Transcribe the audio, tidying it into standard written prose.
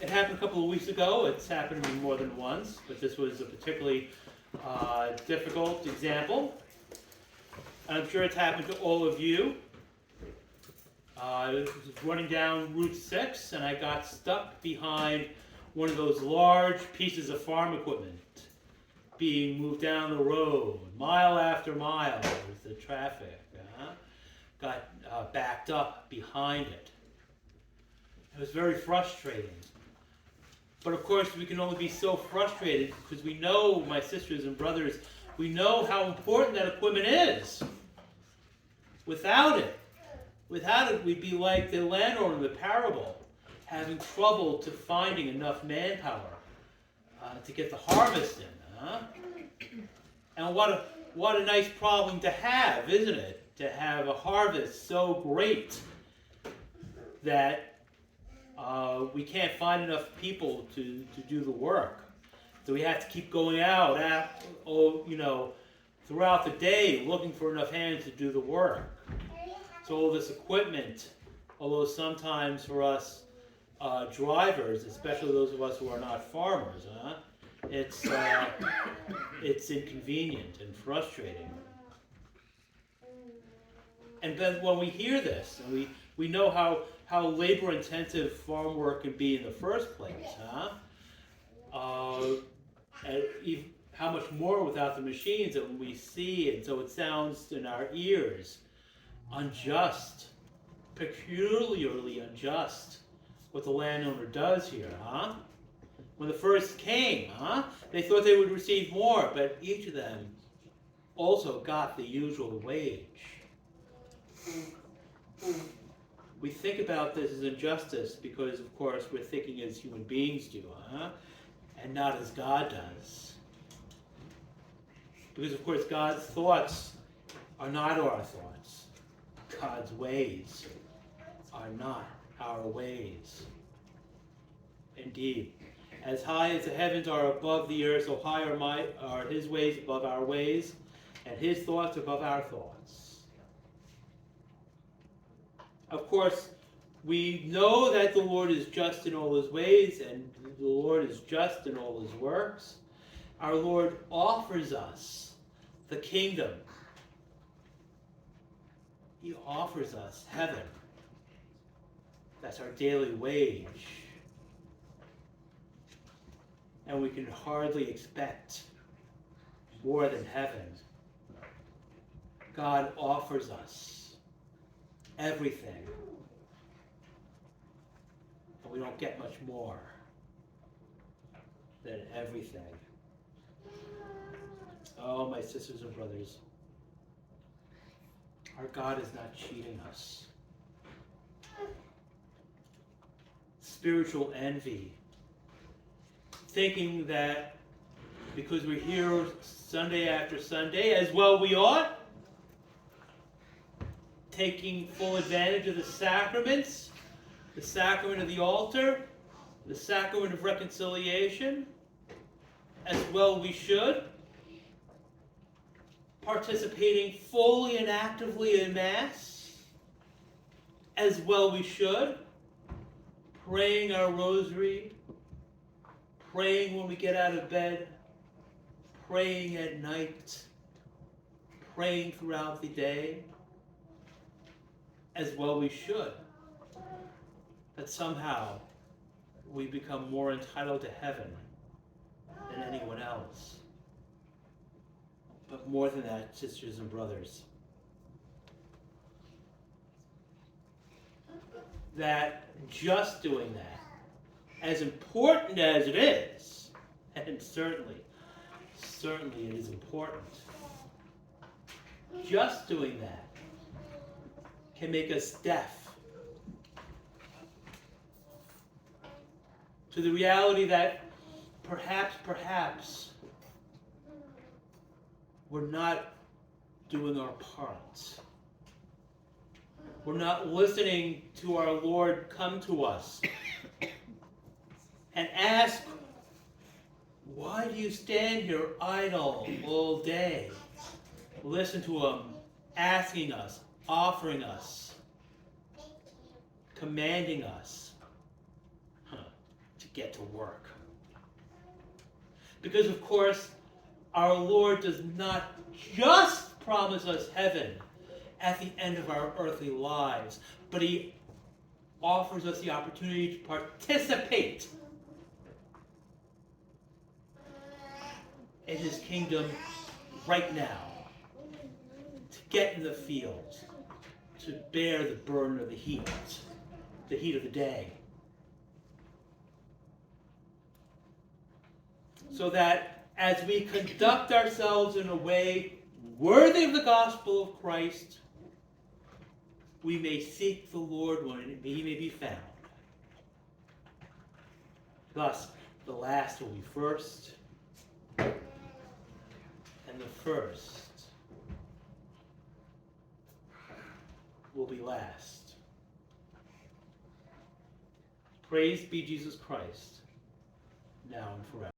It happened a couple of weeks ago. It's happened to me more than once, but this was a particularly difficult example. I'm sure it's happened to all of you. I was running down Route 6 and I got stuck behind one of those large pieces of farm equipment being moved down the road, mile after mile with the traffic. Got backed up behind it. It was very frustrating. But of course, we can only be so frustrated because we know, my sisters and brothers, we know how important that equipment is. Without it, we'd be like the landowner in the parable, having trouble to finding enough manpower to get the harvest in. And what a nice problem to have, isn't it? To have a harvest so great that we can't find enough people to do the work. So we have to keep going out throughout the day looking for enough hands to do the work. So all this equipment, although sometimes for us drivers, especially those of us who are not farmers, it's inconvenient and frustrating. And then when we hear this, and we know how labor-intensive farm work can be in the first place, and how much more without the machines that we see, and so it sounds in our ears unjust, peculiarly unjust, what the landowner does here, When the first came, they thought they would receive more, but each of them also got the usual wage. We think about this as injustice because, of course, we're thinking as human beings do, and not as God does. Because, of course, God's thoughts are not our thoughts. God's ways are not our ways. Indeed, as high as the heavens are above the earth, so high are His ways above our ways, and His thoughts above our thoughts. Of course, we know that the Lord is just in all His ways, and the Lord is just in all His works. Our Lord offers us the kingdom. He offers us heaven. That's our daily wage. And we can hardly expect more than heaven. God offers us everything. And we don't get much more than everything. Oh, my sisters and brothers, our God is not cheating us. Spiritual envy, thinking that because we're here Sunday after Sunday, as well we ought, taking full advantage of the sacraments, the sacrament of the altar, the sacrament of reconciliation, as well we should, participating fully and actively in Mass, as well we should, praying our rosary, praying when we get out of bed, praying at night, praying throughout the day, as well we should. But somehow we become more entitled to heaven than anyone else. But more than that, sisters and brothers, that just doing that, as important as it is, and certainly it is important, just doing that can make us deaf to the reality that perhaps we're not doing our parts. We're not listening to our Lord come to us and ask, why do you stand here idle all day? Listen to Him asking us, offering us, commanding us to to get to work. Because, of course, our Lord does not just promise us heaven at the end of our earthly lives, but he offers us the opportunity to participate in his kingdom right now, to get in the fields, to bear the burden of the heat of the day. So that as we conduct ourselves in a way worthy of the gospel of Christ, we may seek the Lord when he may be found. Thus, the last will be first, and the first will be last. Praise be Jesus Christ, now and forever.